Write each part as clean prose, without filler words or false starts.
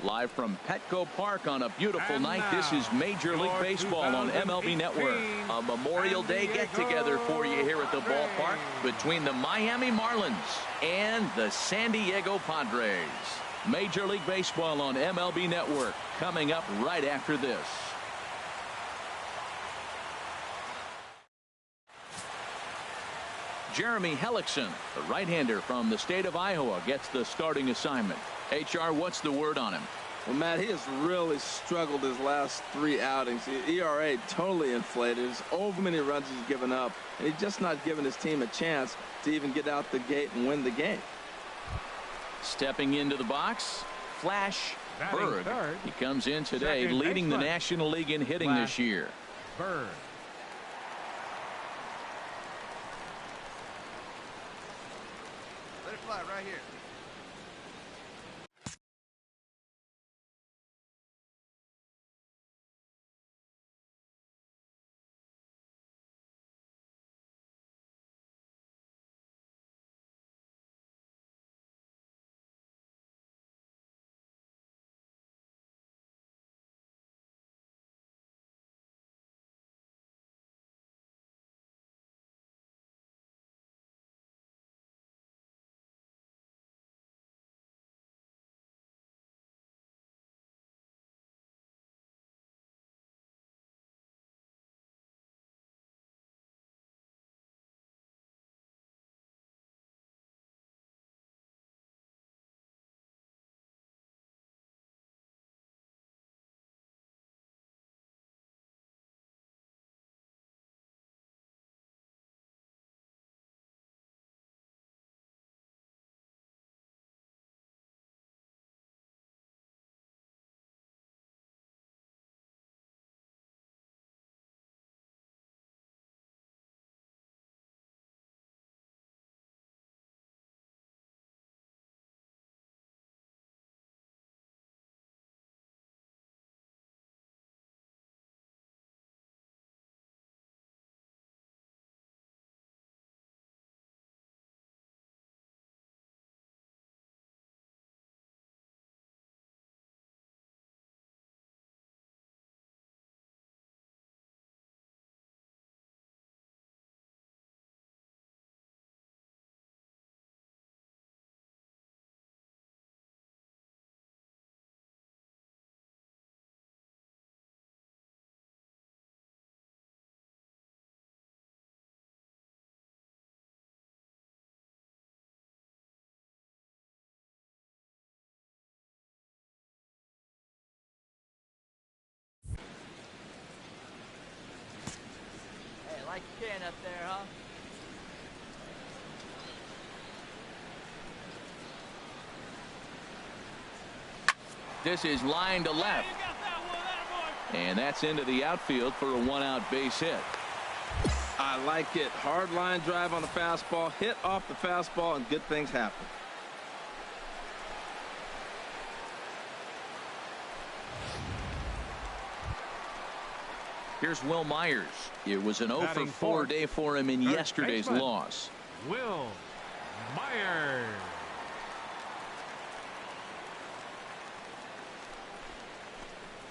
Live from Petco Park on a beautiful night, this is Major League Baseball on MLB Network. A Memorial Day get-together for you here at the ballpark between the Miami Marlins and the San Diego Padres. Major League Baseball on MLB Network coming up right after this. Jeremy Hellickson, the right-hander from the state of Iowa, gets the starting assignment. HR, what's the word on him? Well, Matt, he has really struggled his last 3 outings. The ERA totally inflated. There's over many runs he's given up, and he's just not giving his team a chance to even get out the gate and win the game. Stepping into the box, Flash Bird. He comes in today leading the National League in hitting this year. Bird. Let it fly right here. Like Ken up there, huh? This is line to left. And that's into the outfield for a 1-out base hit. I like it. Hard line drive on the fastball, hit off the fastball, and good things happen. Here's Will Myers. It was an 0-for-4 day for him in yesterday's loss. Will Myers.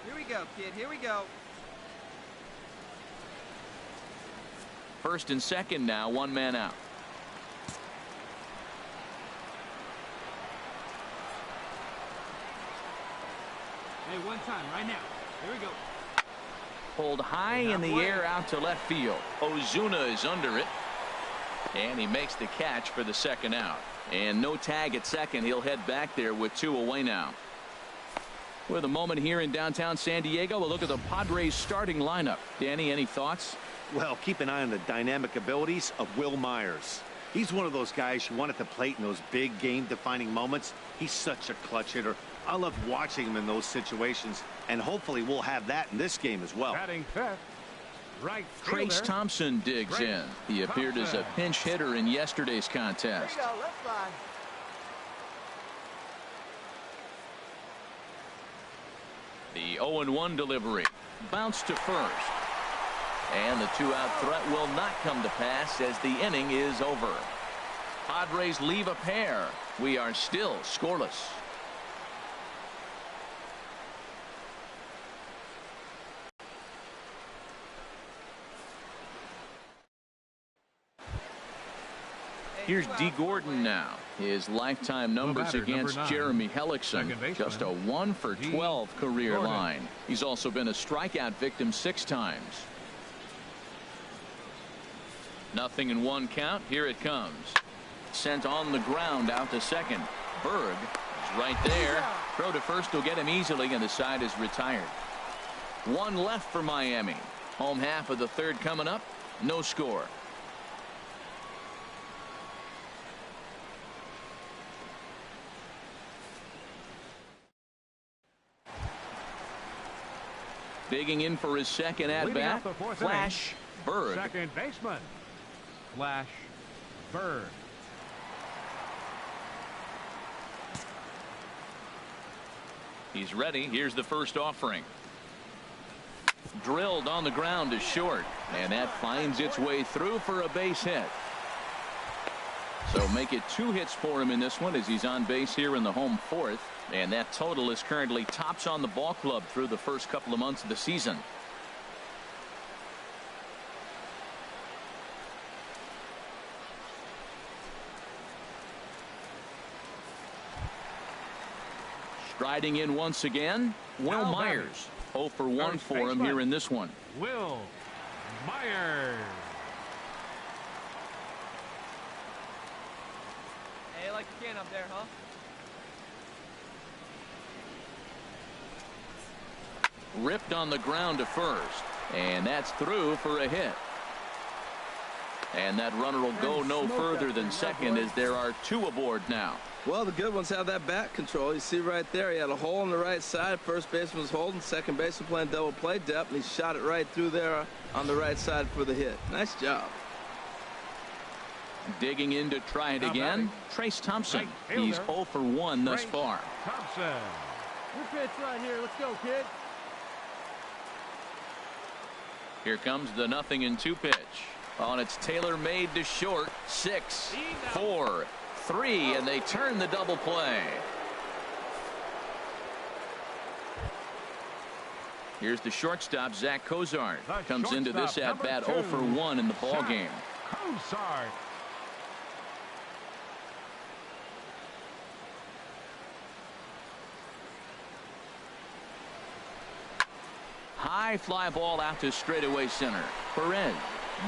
Here we go, kid. Here we go. First and second now, 1 man out. Hey, one time, right now. Here we go. Pulled high in the air out to left field. Ozuna is under it. And he makes the catch for the 2nd out. And no tag at second. He'll head back there with 2 away now. With a moment here in downtown San Diego, we'll look at the Padres starting lineup. Danny, any thoughts? Well, keep an eye on the dynamic abilities of Will Myers. He's one of those guys you want at the plate in those big game-defining moments. He's such a clutch hitter. I love watching him in those situations, and hopefully we'll have that in this game as well. Batting fifth, right Trace fielder. Thompson digs in. He appeared as a pinch hitter in yesterday's contest. Here we go. Let's fly. The 0-1 delivery. Bounce to first. And the 2-out threat will not come to pass as the inning is over. Padres leave a pair. We are still scoreless. Here's D. Gordon now. His lifetime numbers against Jeremy Hellickson, just a 1 for 12 career line. He's also been a strikeout victim 6 times. 0-1 count. Here it comes. Sent on the ground out to second. Berg is right there. Throw to first will get him easily, and the side is retired. 1 left for Miami. Home half of the 3rd coming up. No score. Digging in for his second at bat. Flash Berg. Second baseman. Flash Berg. He's ready. Here's the first offering. Drilled on the ground to short, and that finds its way through for a base hit. So make it 2 hits for him in this one as he's on base here in the home 4th, and that total is currently tops on the ball club through the first couple of months of the season. Striding in once again, Will Myers. 0 for 1 for him here in this one. Will Myers. Hey, like you can up there, huh? Ripped on the ground to first, and that's through for a hit. And that runner will go no further than second as there are 2 aboard now. Well, the good ones have that bat control. You see right there, he had a hole on the right side. First baseman was holding, second baseman playing double play depth, and he shot it right through there on the right side for the hit. Nice job. Digging in to try it again, Trace Thompson. He's 0 for 1 thus far. Thompson. Your pitch right here. Let's go, kid. Here comes the 0-2 pitch. Oh, and it's tailor-made to short. 6, 4, 3, and they turn the double play. Here's the shortstop, Zach Cozart. Comes into this at-bat 0 for 1 in the ball game. Cozart. High fly ball out to straightaway center. Perez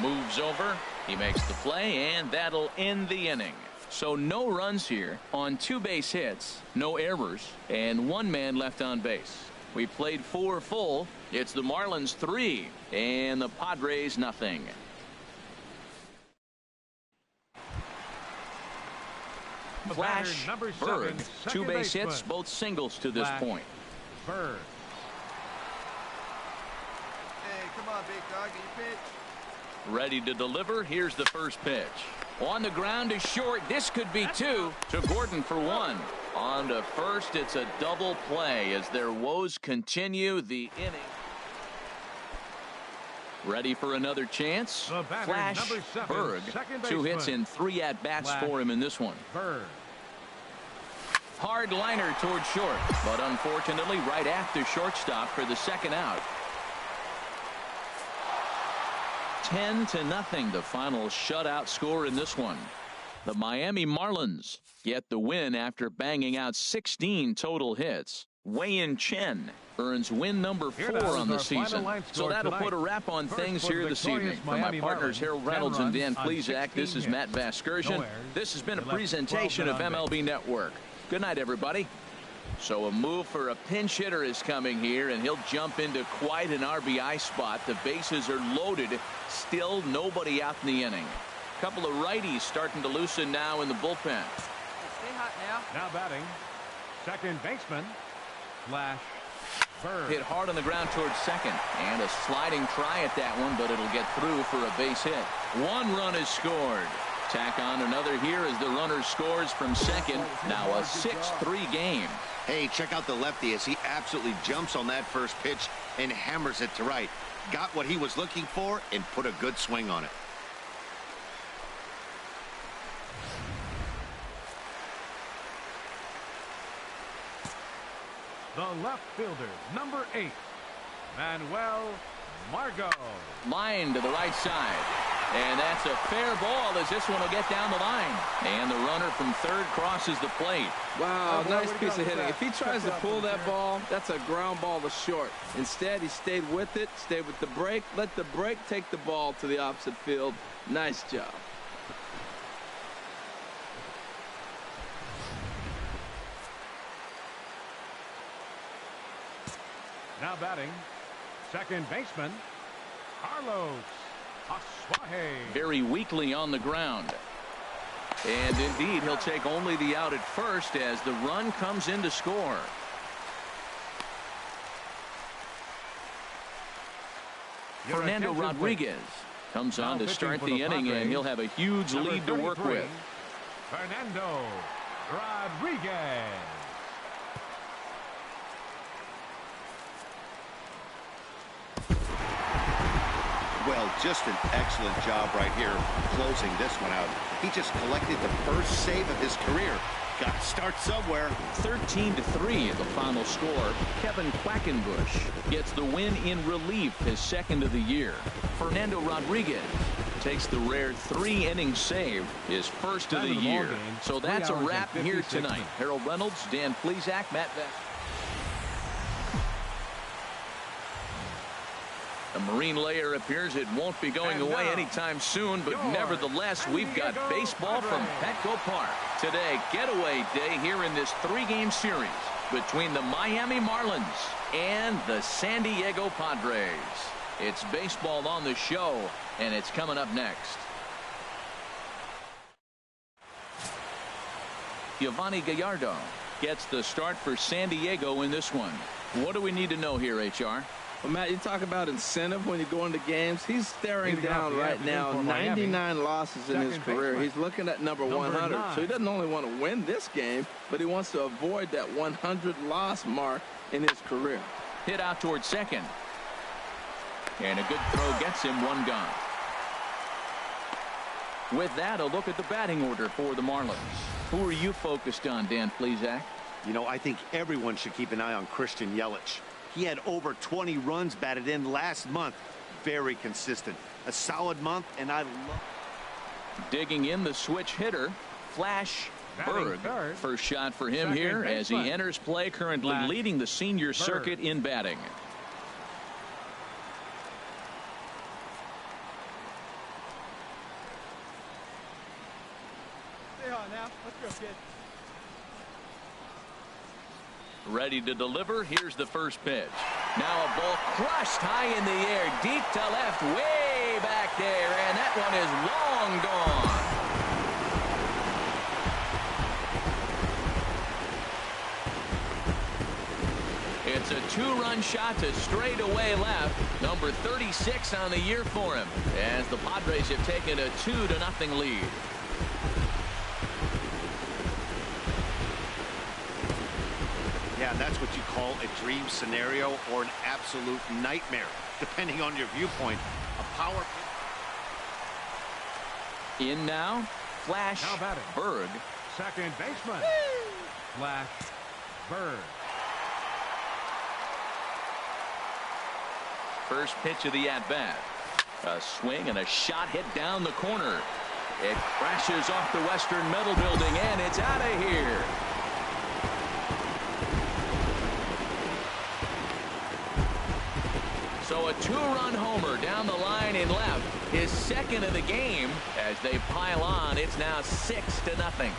moves over. He makes the play, and that'll end the inning. So no runs here on 2 base hits, no errors, and 1 man left on base. We played 4 full. It's the Marlins 3 and the Padres nothing. Flash Berg, 2 base hits, both singles to this point. Berg. Hey, come on, big dog. Get your pitch. Ready to deliver. Here's the first pitch. On the ground to short. This could be 2 to Gordon for 1. On to first. It's a double play as their woes continue the inning. Ready for another chance. Flash Berg. 2 hits and 3 at-bats for him in this one. Berg. Hard liner toward short, but unfortunately right after shortstop for the second out. 10-0, the final shutout score in this one. The Miami Marlins get the win after banging out 16 total hits. Wei-Yin Chen earns win number 4 on the season. So that'll put a wrap on things here this evening. For my partners Harold Reynolds and Dan Plesac, this is Matt Vasgersian. This has been a presentation of MLB Network. Good night, everybody. So a move for a pinch hitter is coming here, and he'll jump into quite an RBI spot. The bases are loaded. Still nobody out in the inning. A couple of righties starting to loosen now in the bullpen. Stay hot now. Now batting, second baseman, Flash Berg. Hit hard on the ground towards second, and a sliding try at that one, but it'll get through for a base hit. 1 run is scored. Tack on another here as the runner scores from second. Now a 6-3 game. Hey, check out the lefty as he absolutely jumps on that first pitch and hammers it to right. Got what he was looking for and put a good swing on it. The left fielder, number 8, Manuel Margot. Line to the right side. And that's a fair ball as this one will get down the line. And the runner from third crosses the plate. Wow, nice piece of hitting. If he tries to pull that ball, that's a ground ball to short. Instead, he stayed with it, stayed with the break, let the break take the ball to the opposite field. Nice job. Now batting, second baseman, Carlos Asuaje. Very weakly on the ground. And indeed, he'll take only the out at first as the run comes in to score. Fernando Rodriguez comes on to start the inning, and he'll have a huge lead to work with. Fernando Rodriguez. Well, just an excellent job right here closing this one out. He just collected the first save of his career. Got to start somewhere. 13-3 is the final score. Kevin Quackenbush gets the win in relief, his second of the year. Fernando Rodriguez takes the rare 3-inning save, his first of the year. So that's a wrap here tonight. Harold Reynolds, Dan Plesac, Matt Beck. The marine layer appears it won't be going away anytime soon, but nevertheless, we've got baseball from Petco Park. Today, getaway day here in this 3-game series between the Miami Marlins and the San Diego Padres. It's baseball on the show, and it's coming up next. Giovanni Gallardo gets the start for San Diego in this one. What do we need to know here, HR? Well, Matt, you talk about incentive when you go into games. He's staring down right now 99 losses in his career. He's looking at number 100. So he doesn't only want to win this game, but he wants to avoid that 100-loss mark in his career. Hit out towards second. And a good throw gets him one gone. With that, a look at the batting order for the Marlins. Who are you focused on, Dan Plesac? You know, I think everyone should keep an eye on Christian Yelich. He had over 20 runs batted in last month. Very consistent. A solid month, and I love. Digging in the switch hitter, Flash Berg. First shot for him here as he enters play, currently leading the senior circuit in batting. Stay hot now. Let's go, kid. Ready to deliver. Here's the first pitch. Now a ball crushed high in the air, deep to left, way back there, and that one is long gone. It's a 2-run shot to straightaway left. Number 36 on the year for him, as the Padres have taken a 2-0 lead. Yeah, that's what you call a dream scenario or an absolute nightmare, depending on your viewpoint. A power. In now, Flash Berg. Second baseman, Flash Berg. First pitch of the at-bat. A swing and a shot hit down the corner. It crashes off the Western Metal Building, and it's out of here. So a 2-run homer down the line in left, his second of the game. As they pile on, it's now 6-0.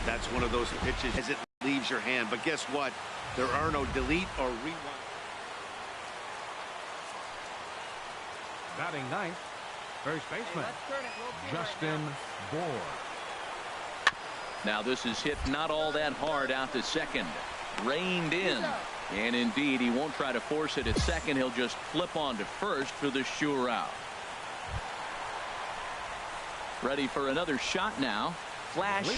That's one of those pitches as it leaves your hand. But guess what? There are no delete or rewind. Batting ninth, first baseman, Justin Bohr. Now this is hit not all that hard out to second. Reined in. And indeed, he won't try to force it at second. He'll just flip on to first for the sure out. Ready for another shot now. Flash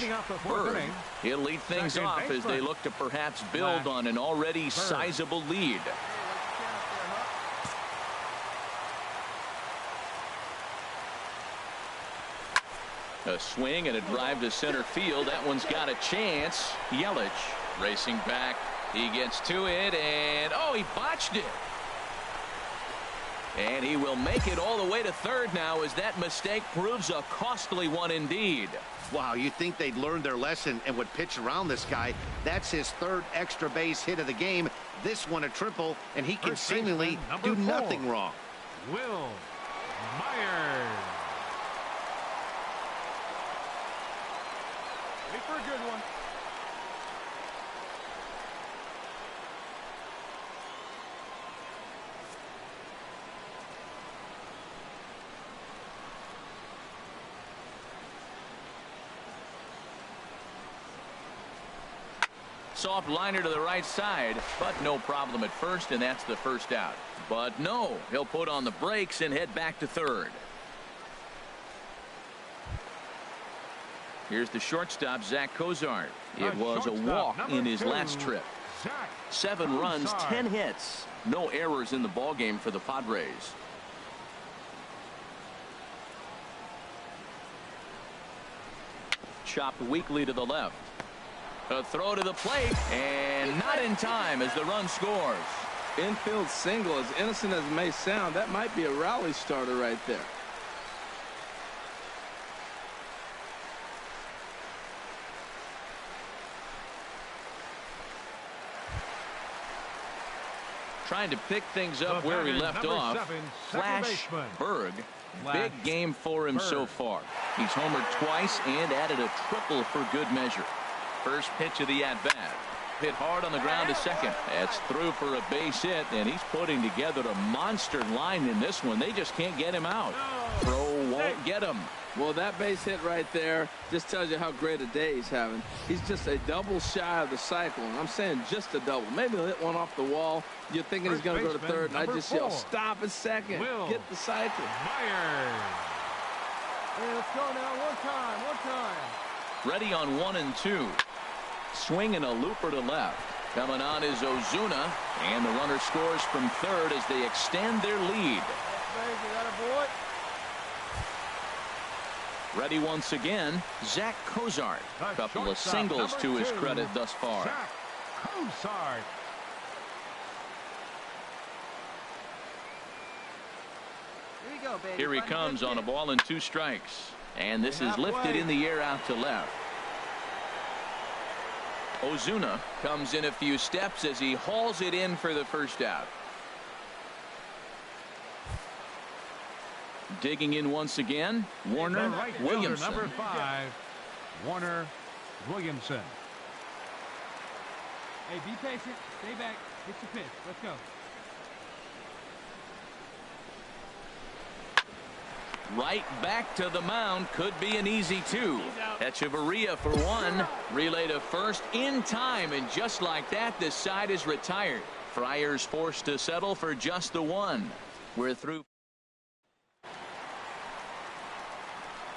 Berg. He'll lead things off as they look to perhaps build on an already sizable lead. A swing and a drive to center field. That one's got a chance. Yelich racing back. He gets to it, and oh, he botched it. And he will make it all the way to third now, as that mistake proves a costly one indeed. Wow, you think they'd learned their lesson and would pitch around this guy. That's his third extra base hit of the game. This one a triple, and he can seemingly do nothing wrong. Will Myers. Wait for a good one. Soft liner to the right side, but no problem at first, and that's the first out. But no, he'll put on the brakes and head back to third. Here's the shortstop, Zach Cozart. It was a walk in his last trip. 7 runs, 10 hits. No errors in the ballgame for the Padres. Chopped weakly to the left. A throw to the plate, and not in time as the run scores. Infield single, as innocent as it may sound, that might be a rally starter right there. Trying to pick things up where he left off. Flash Berg. Big game for him so far. He's homered twice and added a triple for good measure. First pitch of the at-bat. Hit hard on the ground to second. That's through for a base hit, and he's putting together a monster line in this one. They just can't get him out. Throw won't get him. Well, that base hit right there just tells you how great a day he's having. He's just a double shy of the cycle, and I'm saying just a double. Maybe he'll hit one off the wall. You're thinking he's going to go to third, and I just yell, stop at second. Get the cycle. Myers. Hey, let's go now. One time. Ready on 1 and 2. Swing and a looper to left. Coming on is Ozuna, and the runner scores from third as they extend their lead. Ready once again, Zach Cozart. A couple of singles to his credit thus far. Zach Cozart. Here you go, baby. Here he comes on a ball and 2 strikes. And this is lifted in the air out to left. Ozuna comes in a few steps as he hauls it in for the first out. Digging in once again, Warner Williamson. Number 5, Warner Williamson. Hey, be patient. Stay back. Hit your pitch. Let's go. Right back to the mound. Could be an easy 2. Echeverria for 1. Relay to first in time, and just like that, this side is retired. Friars forced to settle for just the 1. We're through.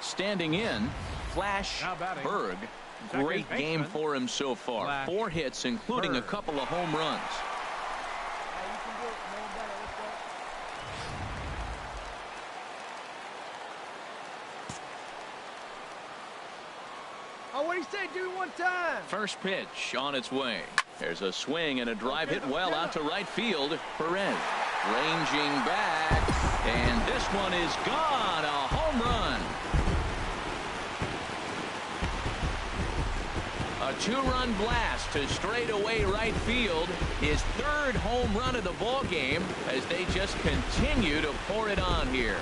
Standing in, Flash Berg. Great game for him so far. 4 hits, including a couple of home runs. Oh, what do you say? Do it one time. First pitch on its way. There's a swing and a drive hit well out to right field. Perez ranging back, and this one is gone. A home run. A 2-run blast to straightaway right field. His 3rd home run of the ball game as they just continue to pour it on here.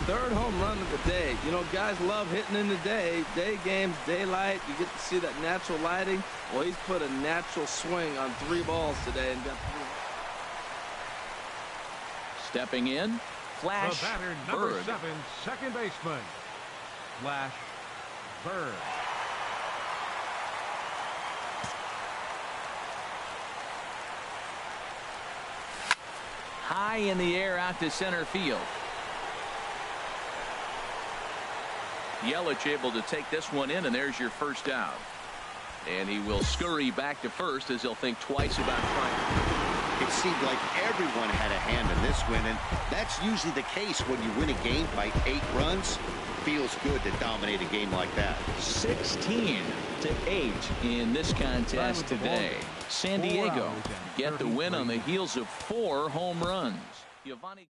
Third home run of the day. You know, guys love hitting in the day. Day games, daylight. You get to see that natural lighting. Well, he's put a natural swing on 3 balls today and got 3. Stepping in, Flash The batter, number Berg. 7, second baseman, Flash Berg. High in the air out to center field. Yelich able to take this one in, and there's your first out. And he will scurry back to first as he'll think twice about trying. It seemed like everyone had a hand in this win, and that's usually the case when you win a game by 8 runs. Feels good to dominate a game like that. 16-8 in this contest today. San Diego get the win on the heels of 4 home runs. Giovanni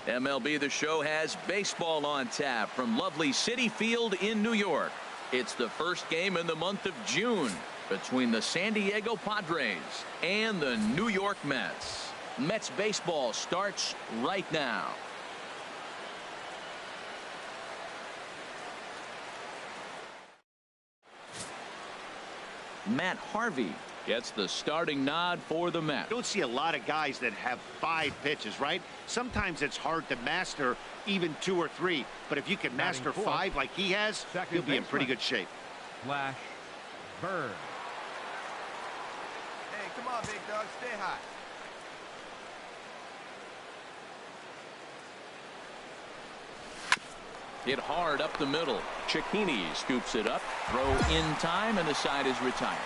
MLB The Show has baseball on tap from lovely Citi Field in New York. It's the first game in the month of June between the San Diego Padres and the New York Mets. Mets baseball starts right now. Matt Harvey gets the starting nod for the Mets. You don't see a lot of guys that have 5 pitches, right? Sometimes it's hard to master even 2 or 3. But if you can master 5 like he has, you'll be in pretty good shape. Flash Bird. Hey, come on, big dog. Stay high. Hit hard up the middle. Cicchini scoops it up. Throw in time, and the side is retired.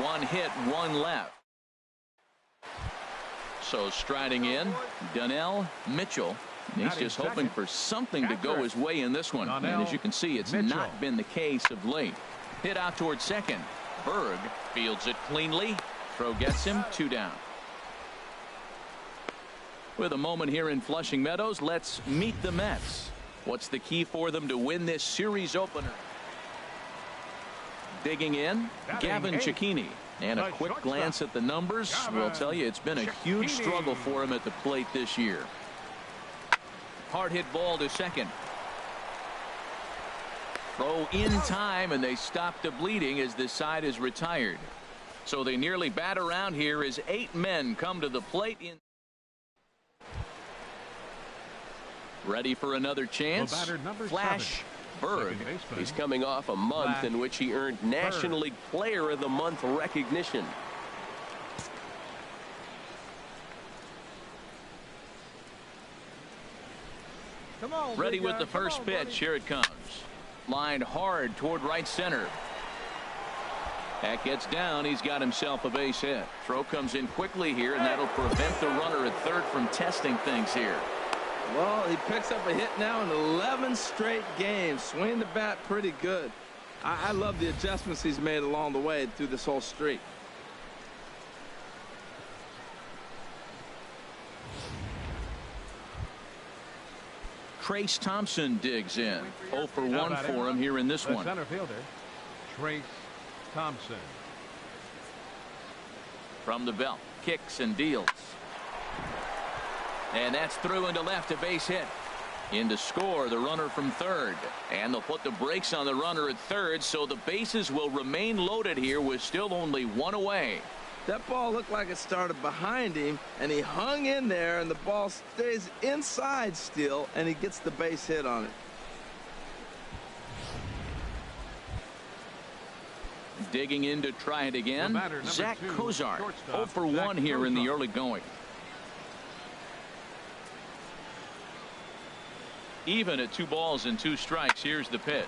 1 hit, 1 left. So striding in, Donnell Mitchell. He's just hoping for something to go his way in this one. And as you can see, it's not been the case of late. Hit out towards second. Berg fields it cleanly. Throw gets him, 2 down. With a moment here in Flushing Meadows, let's meet the Mets. What's the key for them to win this series opener? Digging in, Gavin Cicchini. And a quick glance at the numbers will tell you it's been a huge struggle for him at the plate this year. Hard hit ball to second. Throw in time, and they stop the bleeding as this side is retired. So they nearly bat around here as 8 men come to the plate. Ready for another chance. Flash Berg. He's coming off a month in which he earned National League Player of the Month recognition. Come on, ready with the first pitch. Here it comes. Lined hard toward right center. That gets down. He's got himself a base hit. Throw comes in quickly here, and that'll prevent the runner at third from testing things here. Well, he picks up a hit now in 11 straight games. Swinging the bat pretty good. I love the adjustments he's made along the way through this whole streak. Trace Thompson digs in. 0 for 1 for him here in this one. Center fielder, Trace Thompson. From the belt, kicks and deals. And that's through into left, a base hit. In to score the runner from third. And they'll put the brakes on the runner at third, so the bases will remain loaded here with still only 1 away. That ball looked like it started behind him, and he hung in there, and the ball stays inside still, and he gets the base hit on it. Digging in to try it again. Zach Kozar, 0 for 1 here in the early going. Even at 2 balls and 2 strikes. Here's the pitch.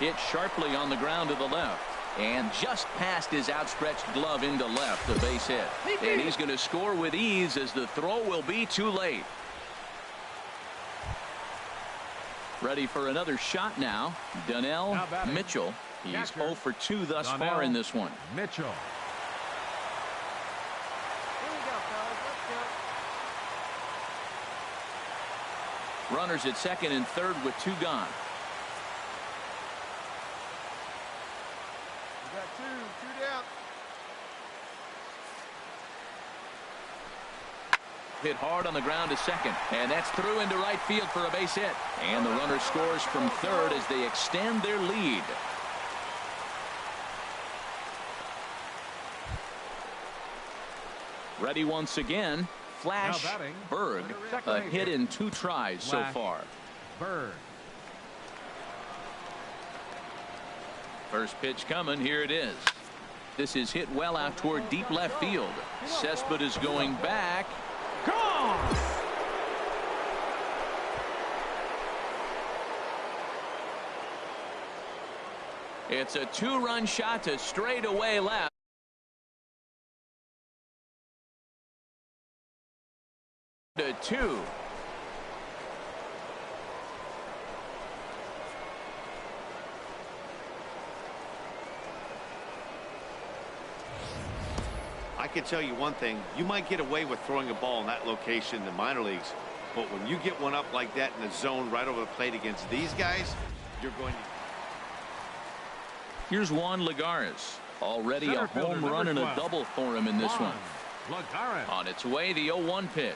Hit sharply on the ground to the left. And just past his outstretched glove into left, the base hit. And he's going to score with ease as the throw will be too late. Ready for another shot now. Donnell Mitchell. He's 0 for 2 thus far in this one. Mitchell. Runners at second and third with 2 gone. We got 2 down. Hit hard on the ground to second, and that's through into right field for a base hit. And the runner scores from third as they extend their lead. Ready once again. Flash Berg, a hit in 2 tries so far. Berg. First pitch coming. Here it is. This is hit well out toward deep left field. Cespedes is going back. Gone! It's a 2-run shot to straightaway left. To 2. I can tell you one thing. You might get away with throwing a ball in that location in the minor leagues. But when you get one up like that in the zone right over the plate against these guys, you're going to... Here's Juan Lagares. Already a home run and a double for him in this one. On its way, the 0-1 pitch.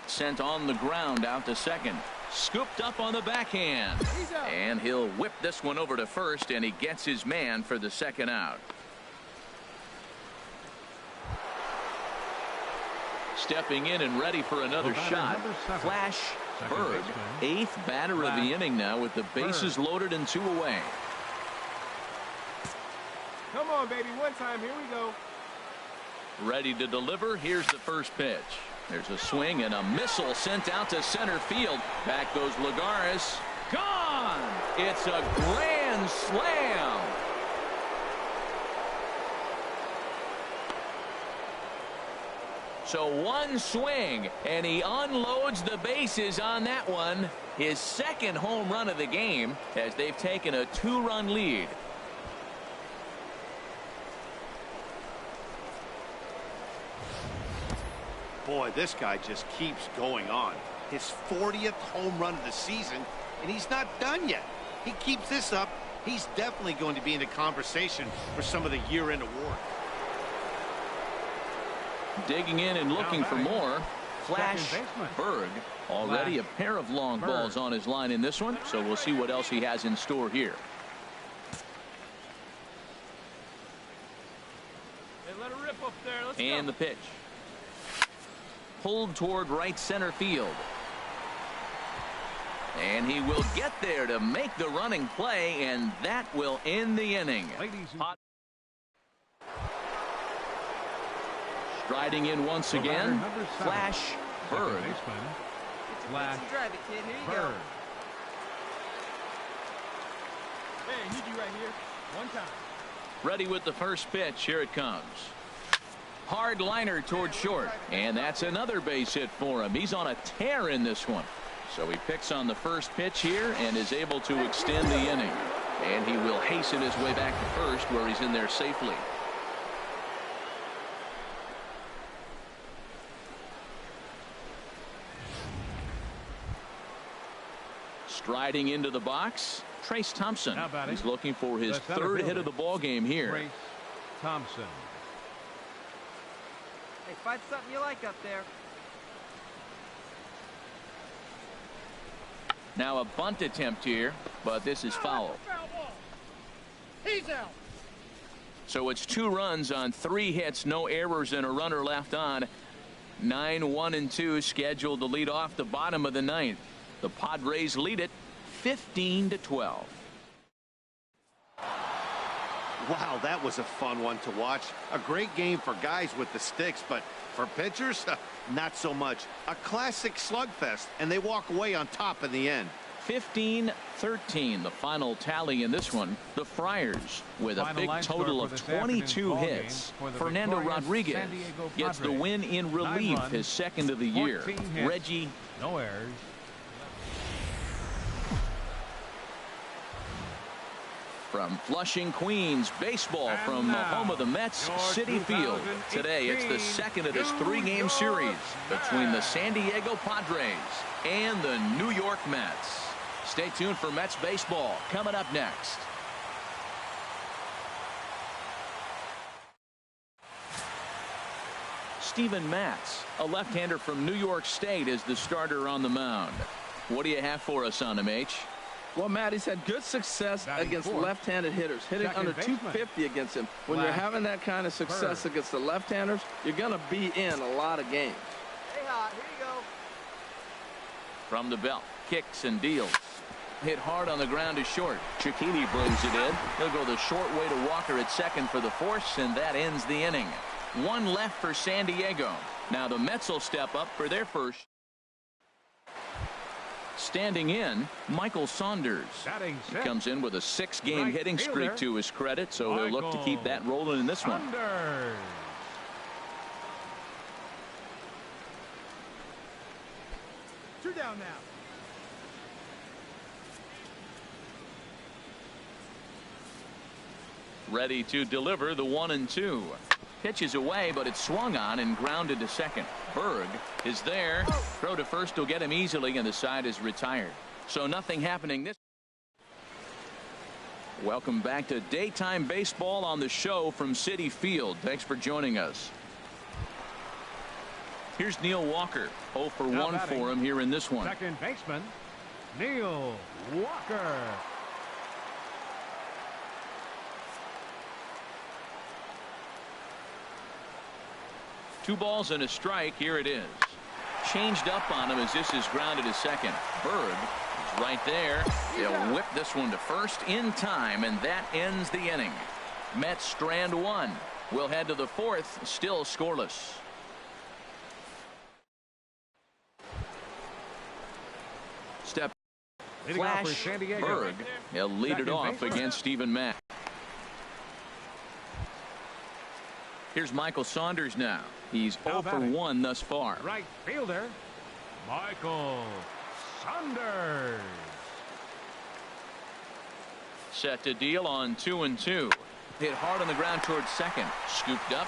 Sent on the ground out to second. Scooped up on the backhand. And he'll whip this one over to first, and he gets his man for the second out. Stepping in and ready for another shot, Flash Berg, 8th batter of the inning now with the bases loaded and 2 away. Come on, baby, one time, here we go. Ready to deliver. Here's the first pitch. There's a swing and a missile sent out to center field. Back goes Lagares. Gone! It's a grand slam. So one swing, and he unloads the bases on that one. His second home run of the game as they've taken a 2-run lead. Boy, this guy just keeps going on. His 40th home run of the season, and he's not done yet. He keeps this up, he's definitely going to be in the conversation for some of the year-end awards. Digging in and looking for more. Flash Berg. Already a pair of long balls on his line in this one, so we'll see what else he has in store here. Hey, let her rip up there. Let's and go. The pitch. Pulled toward right center field. And he will get there to make the running play, and that will end the inning. Striding in once again, Flash Berg. Drive it, kid. Here you go. Hey, need you right here. One time. Ready with the first pitch. Here it comes. Hard liner toward short, and that's another base hit for him. He's on a tear in this one. So he picks on the first pitch here and is able to extend the inning. And he will hasten his way back to first, where he's in there safely. Striding into the box, Trace Thompson. He's looking for his third hit of the ball game here. Trace Thompson. Hey, find something you like up there. Now a bunt attempt here, but this is foul. He's out. So it's 2 runs on 3 hits, no errors, and a runner left on. 9-1-2 scheduled to lead off the bottom of the 9th. The Padres lead it 15-12. Wow, that was a fun one to watch. A great game for guys with the sticks, but for pitchers, not so much. A classic slugfest, and they walk away on top in the end. 15-13, the final tally in this one. The Friars with a big total of 22 hits. Fernando Rodriguez gets the win in relief, his second of the year. Reggie. No errors. From Flushing, Queens, baseball from the home of the Mets, Citi Field. Today, it's the second of this 3-game series between the San Diego Padres and the New York Mets. Stay tuned for Mets baseball coming up next. Steven Matz, a left-hander from New York State, is the starter on the mound. What do you have for us on him, H? Well, Matt, he's had good success against left-handed hitters, hitting under 250 against him. When you're having that kind of success against the left-handers, you're going to be in a lot of games. Hey, hot. Here you go. From the belt, kicks and deals. Hit hard on the ground to short. Cicchini brings it in. He'll go the short way to Walker at second for the force, and that ends the inning. 1 left for San Diego. Now the Mets will step up for their first. Standing in, Michael Saunders. He comes in with a 6-game hitting streak to his credit, so he'll look to keep that rolling in this one. Two down now. Ready to deliver the 1-2. Pitch is away, but it's swung on and grounded to second. Berg is there. Throw to first will get him easily, and the side is retired. So nothing happening this. Welcome back to daytime baseball on the show from Citi Field. Thanks for joining us. Here's Neil Walker. 0 for 1 for him here in this one. Second baseman, Neil Walker. Two balls and a strike. Here it is. Changed up on him as this is grounded to second. Berg is right there. They'll whip this one to first in time, and that ends the inning. Mets strand one. We'll head to the fourth, still scoreless. Step flash Berg. He'll lead it off against Stephen Mack. Here's Michael Saunders now. He's 0 for 1 thus far. Right fielder, Michael Saunders. Set to deal on 2-2. Hit hard on the ground towards second. Scooped up.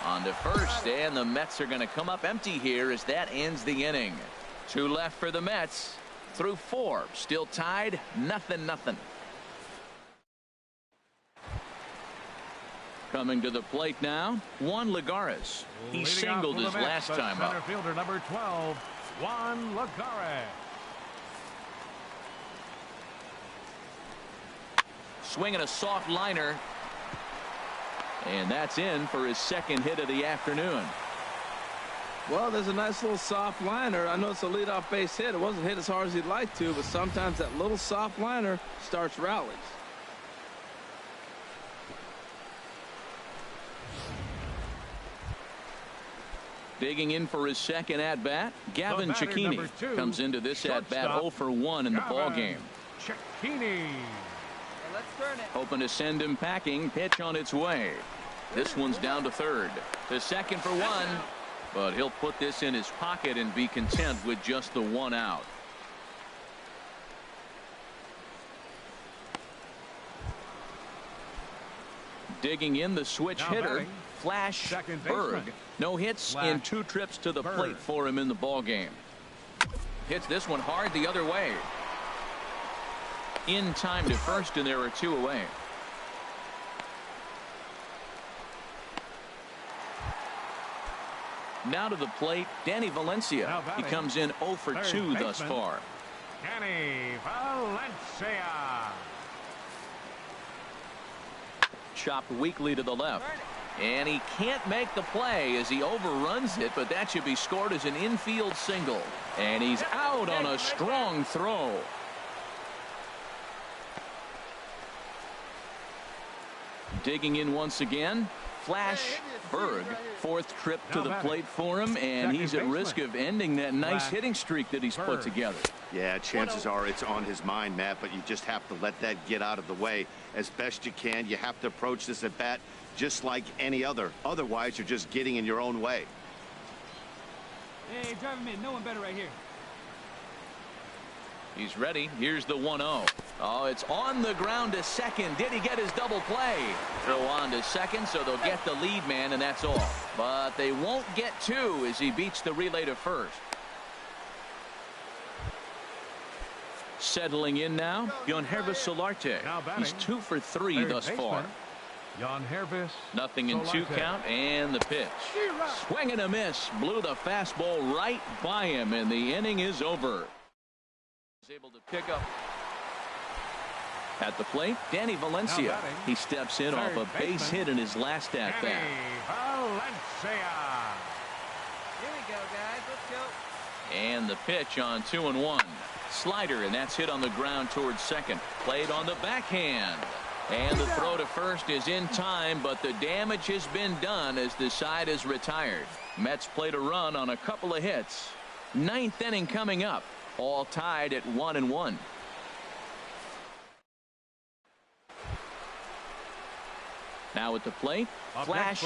On to first, and the Mets are going to come up empty here as that ends the inning. 2 left for the Mets. Through 4. Still tied. 0-0. Coming to the plate now, Juan Lagares. He singled his last time up. Center fielder number 12, Juan Lagares. Swinging a soft liner. And that's in for his second hit of the afternoon. Well, there's a nice little soft liner. I know it's a leadoff base hit. It wasn't hit as hard as he'd like to, but sometimes that little soft liner starts rallies. Digging in for his second at-bat, Gavin Cecchini comes into this at-bat 0 for 1 in the ballgame. Cecchini. Hoping to send him packing. Pitch on its way. This one's down to third. To second for 1, but he'll put this in his pocket and be content with just the 1 out. Digging in the switch hitter, Flash Berg. No hits in 2 trips to the plate for him in the ball game. Hits this one hard the other way. In time to first, and there are 2 away. Now to the plate, Danny Valencia. He comes in 0 for 2 thus far. Danny Valencia. Chopped weakly to the left. And he can't make the play as he overruns it, but that should be scored as an infield single. And he's out on a strong throw. Digging in once again, Flash Berg. 4th trip to the plate for him, and he's at risk of ending that nice hitting streak that he's put together. Yeah, chances are it's on his mind, Matt, but you just have to let that get out of the way as best you can. You have to approach this at bat just like any other. Otherwise, you're just getting in your own way. Hey, drive him in. No one better right here. He's ready. Here's the 1-0. Oh, it's on the ground to second. Did he get his double play? Throw on to second, so they'll get the lead man, and that's all. But they won't get 2 as he beats the relay to first. Settling in now, Yangervis Solarte. He's 2 for 3 thus far. Nothing in 2 count, and the pitch. Swing and a miss. Blew the fastball right by him, and the inning is over. He's able to pick up. At the plate, Danny Valencia. He steps in off a base hit in his last at-bat. Valencia. Here we go, guys. Let's go. And the pitch on 2-1. Slider, and that's hit on the ground towards second. Played on the backhand. And the throw to first is in time, but the damage has been done as the side is retired. Mets played a run on a couple of hits. 9th inning coming up. All tied at 1-1. Now at the plate, Flash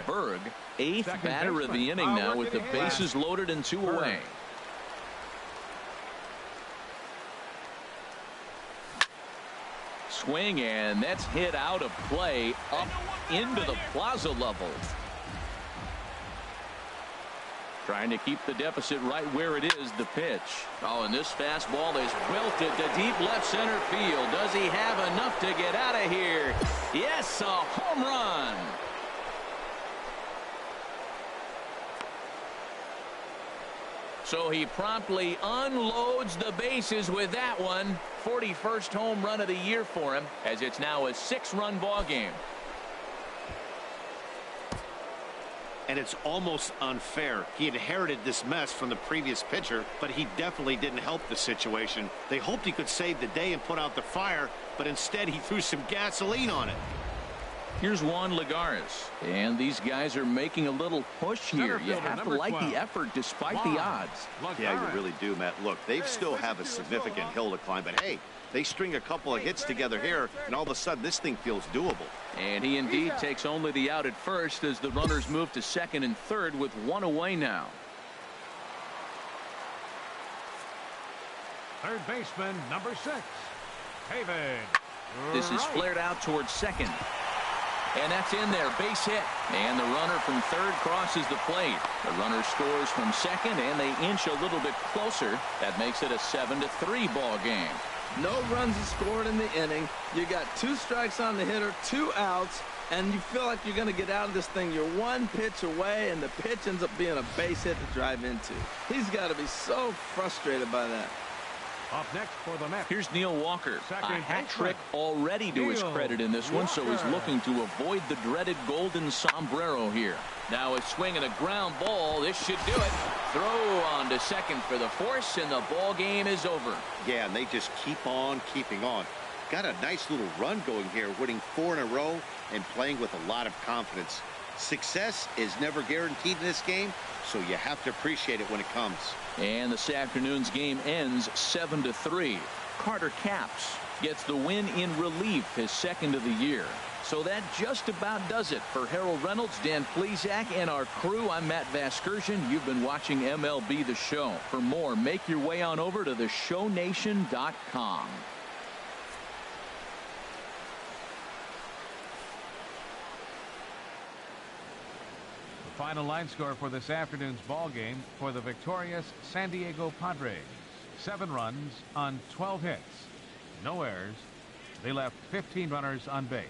Berg, 8th batter of the inning now with the bases loaded and 2 away. swing, and that's hit out of play up into the plaza level. Trying to keep the deficit right where it is. The pitch. Oh, and this fastball is belted to deep left center field. Does he have enough to get out of here? Yes, a home run. So he promptly unloads the bases with that one. 41st home run of the year for him, as it's now a 6-run ball game. And it's almost unfair. He inherited this mess from the previous pitcher, but he definitely didn't help the situation. They hoped he could save the day and put out the fire, but instead he threw some gasoline on it. Here's Juan Lagares, and these guys are making a little push here. You have to like the effort despite the odds. Yeah, you really do, Matt. Look, they still have a significant hill to climb, but hey, they string a couple of hits together here, and all of a sudden this thing feels doable. And he indeed takes only the out at first as the runners move to second and third with one away now. Third baseman, number 6, David. This is flared out towards second. And that's in there, base hit. And the runner from third crosses the plate. The runner scores from second, and they inch a little bit closer. That makes it a 7-3 ball game. No runs are scored in the inning. You got 2 strikes on the hitter, 2 outs, and you feel like you're going to get out of this thing. You're 1 pitch away, and the pitch ends up being a base hit to drive into. He's got to be so frustrated by that. Up next for the Mets. Here's Neil Walker. Second A hat baseman. trick already to his credit in this one, so he's looking to avoid the dreaded golden sombrero here. Now a swing and a ground ball. This should do it. Throw on to second for the force, and the ball game is over. Yeah, and they just keep on keeping on. Got a nice little run going here, winning 4 in a row and playing with a lot of confidence. Success is never guaranteed in this game, so you have to appreciate it when it comes. And this afternoon's game ends 7-3. Carter Capps gets the win in relief, his second of the year. So that just about does it for Harold Reynolds, Dan Plesac, and our crew. I'm Matt Vasgersian. You've been watching MLB The Show. For more, make your way on over to theshownation.com. Final line score for this afternoon's ball game for the victorious San Diego Padres. 7 runs on 12 hits. No errors. They left 15 runners on base.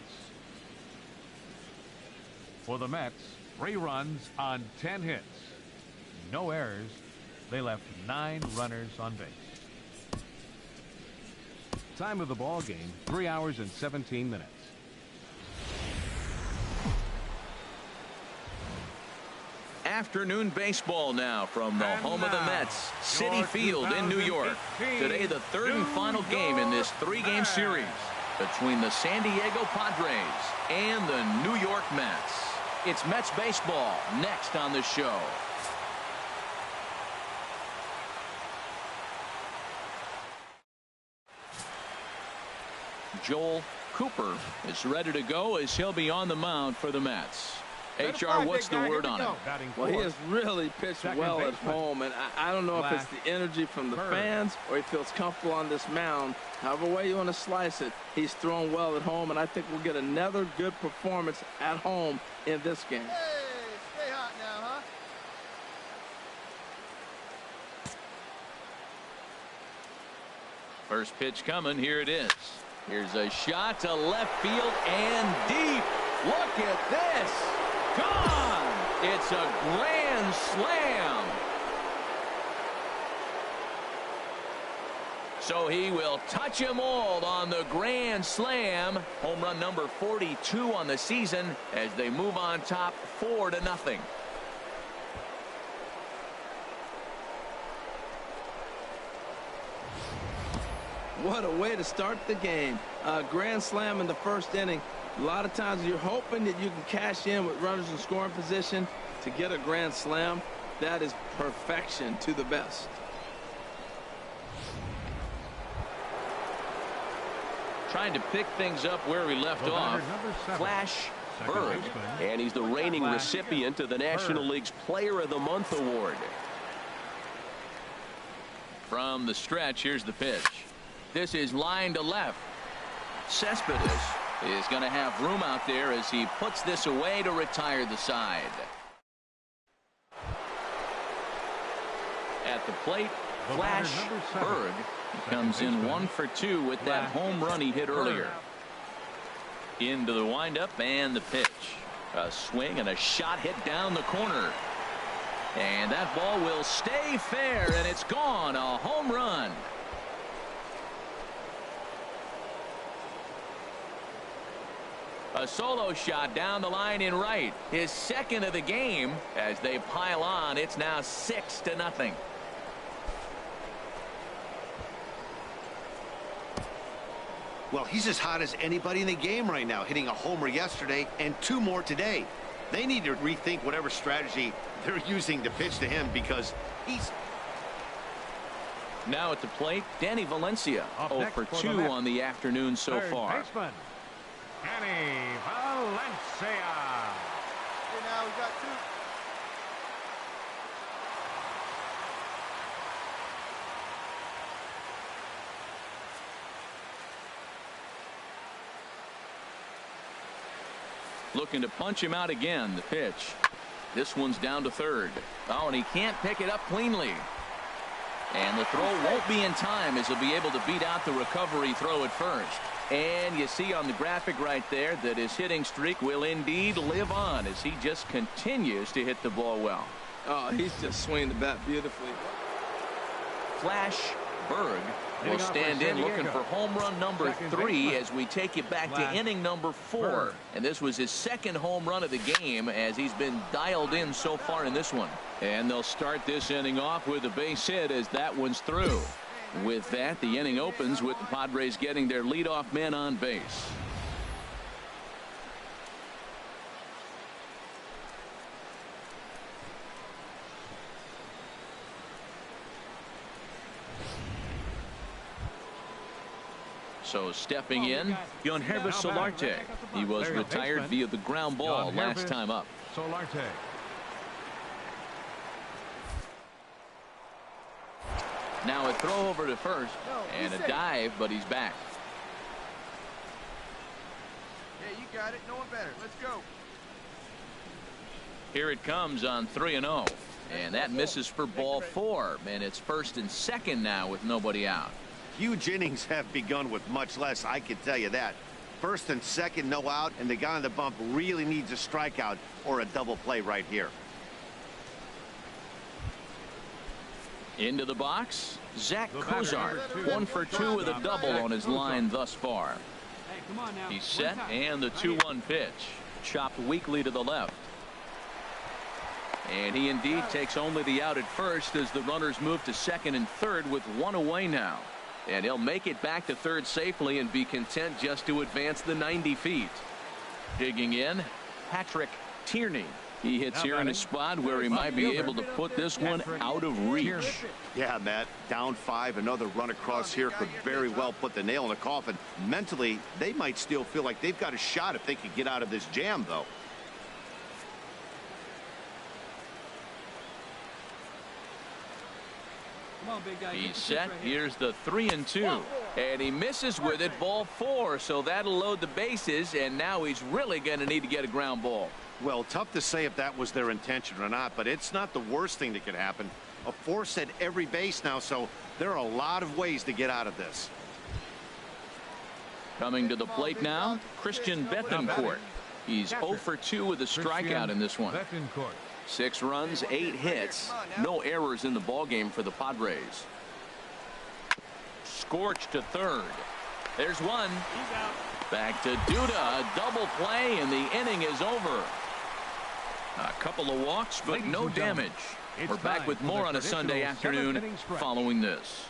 For the Mets, 3 runs on 10 hits. No errors. They left 9 runners on base. Time of the ball game, 3 hours and 17 minutes. Afternoon baseball now from the home of the Mets, Citi Field in New York. Today, the third and final game in this 3-game series between the San Diego Padres and the New York Mets. It's Mets baseball next on the show. Joel Cooper is ready to go as he'll be on the mound for the Mets. HR, what's the word on him? Well, he has really pitched well at home, and I don't know if it's the energy from the fans or he feels comfortable on this mound. However way you want to slice it, he's thrown well at home, and I think we'll get another good performance at home in this game. Hey, stay hot now, huh? First pitch coming. Here it is. Here's a shot to left field and deep. Look at this. Gone. It's a grand slam. So he will touch them all on the grand slam. Home run number 42 on the season as they move on top 4-0. What a way to start the game. Grand slam in the first inning. A lot of times you're hoping that you can cash in with runners in scoring position to get a grand slam. That is perfection to the best. Trying to pick things up where we left off. Flash Bird. And he's the reigning recipient of the National League's Player of the Month award. From the stretch, here's the pitch. This is line to left. Cespedes is going to have room out there as he puts this away to retire the side. At the plate, Flash Berg. He comes in 1 for 2 with that home run he hit earlier. Into the windup and the pitch. A swing and a shot hit down the corner. And that ball will stay fair, and it's gone. A home run. A solo shot down the line in right. His second of the game. As they pile on, it's now 6-0. Well, he's as hot as anybody in the game right now, hitting a homer yesterday and 2 more today. They need to rethink whatever strategy they're using to pitch to him because he's... Now at the plate, Danny Valencia. 0 for 2 on the afternoon so far. Baseman, Danny Valencia. Okay, now we got 2. Looking to punch him out again. The pitch. This one's down to third. Oh, and he can't pick it up cleanly. And the throw won't be in time as he'll be able to beat out the recovery throw at first. And you see on the graphic right there that his hitting streak will indeed live on as he just continues to hit the ball well. Oh, he's just swinging the bat beautifully. Flash Berg will stand in looking for home run number 3 as we take you back to inning number 4. And this was his second home run of the game as he's been dialed in so far in this one. And they'll start this inning off with a base hit as that one's through. With that, the inning opens with the Padres getting their leadoff man on base. So stepping in, Herbert Solarte. He was retired via the ground ball last time up. Solarte. Now a throw over to first and a dive, but he's back. Yeah, you got it. No one better. Let's go. Here it comes on 3-0. And that misses for ball 4. And it's first and second now with nobody out. Huge innings have begun with much less, I can tell you that. First and second, no out, and the guy on the bump really needs a strikeout or a double play right here. Into the box, Zach Kozar. 1 for 2 with a double on his line thus far. Hey, come on now. He's set, and the 2-1 pitch. Chopped weakly to the left. And he indeed takes only the out at first as the runners move to second and third with 1 away now. And he'll make it back to third safely and be content just to advance the 90 feet. Digging in, Patrick Tierney. He hits here in a spot where he might be able to put this one out of reach. Yeah, Matt, down 5, another run across here could very well put the nail in the coffin. Mentally, they might still feel like they've got a shot if they could get out of this jam, though. Come on, big guy. He's set. Here's the 3-2. And he misses with it, ball 4. So that'll load the bases, and now he's really going to need to get a ground ball. Well, tough to say if that was their intention or not, but it's not the worst thing that could happen. A force at every base now, so there are a lot of ways to get out of this. Coming to the plate now, Christian Bethancourt. He's 0 for 2 with a strikeout in this one. 6 runs, 8 hits, no errors in the ballgame for the Padres. Scorched to third. There's one. Back to Duda. A double play, and the inning is over. A couple of walks, but no damage. We're back with more on a Sunday afternoon following this.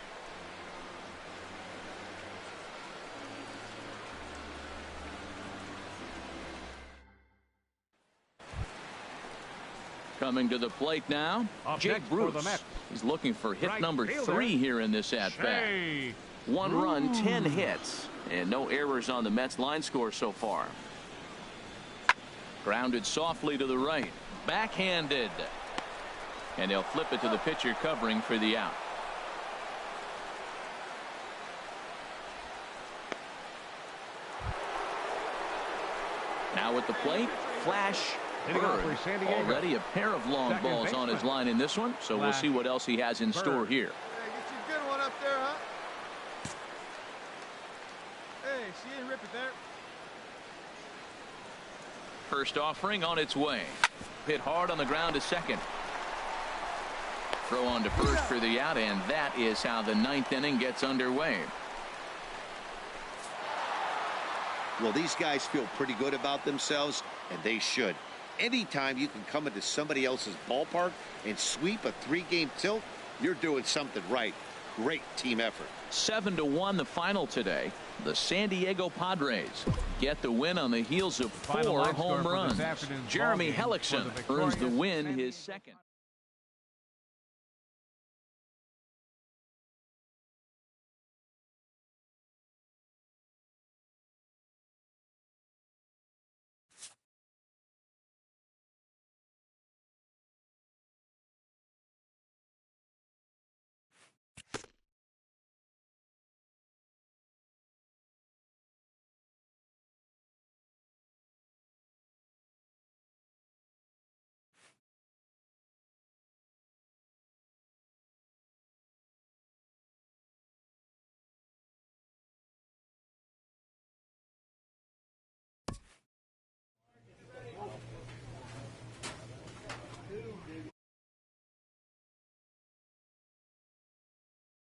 Coming to the plate now, Jake Bruce. He's looking for hit number 3 here in this at-bat. 1 run, 10 hits, and no errors on the Mets line score so far. Grounded softly to the right, backhanded, and he'll flip it to the pitcher covering for the out. Now at the plate, Flash Bird. Already a pair of long balls on his line in this one, so we'll see what else he has in store here. Hey, get you a good one up there, huh? Hey, she didn't rip it there. First offering on its way. Hit hard on the ground to second. Throw on to first for the out, and that is how the 9th inning gets underway. Well, these guys feel pretty good about themselves, and they should. Anytime you can come into somebody else's ballpark and sweep a 3-game tilt, you're doing something right. Great team effort. 7-1 the final today. The San Diego Padres get the win on the heels of 4 home runs. Jeremy Hellickson earns the win, his second.